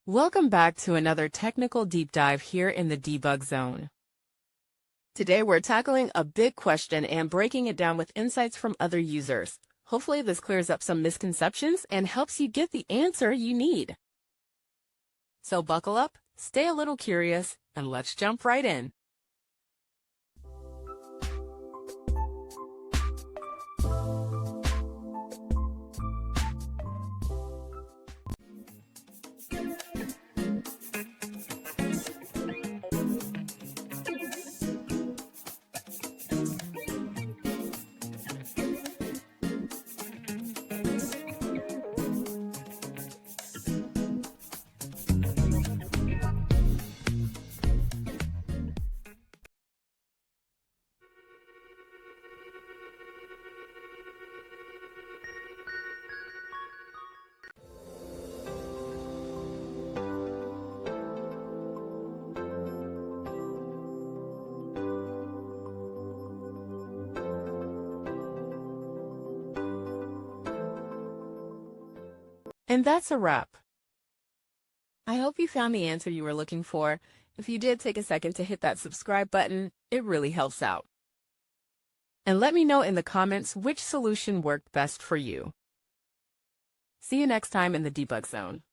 Welcome back to another technical deep dive here in the debug zone. Today we're tackling a big question and breaking it down with insights from other users. Hopefully this clears up some misconceptions and helps you get the answer you need. So buckle up, stay a little curious, and let's jump right in. And that's a wrap. I hope you found the answer you were looking for. If you did, take a second to hit that subscribe button. It really helps out. And let me know in the comments which solution worked best for you. See you next time in the debug zone.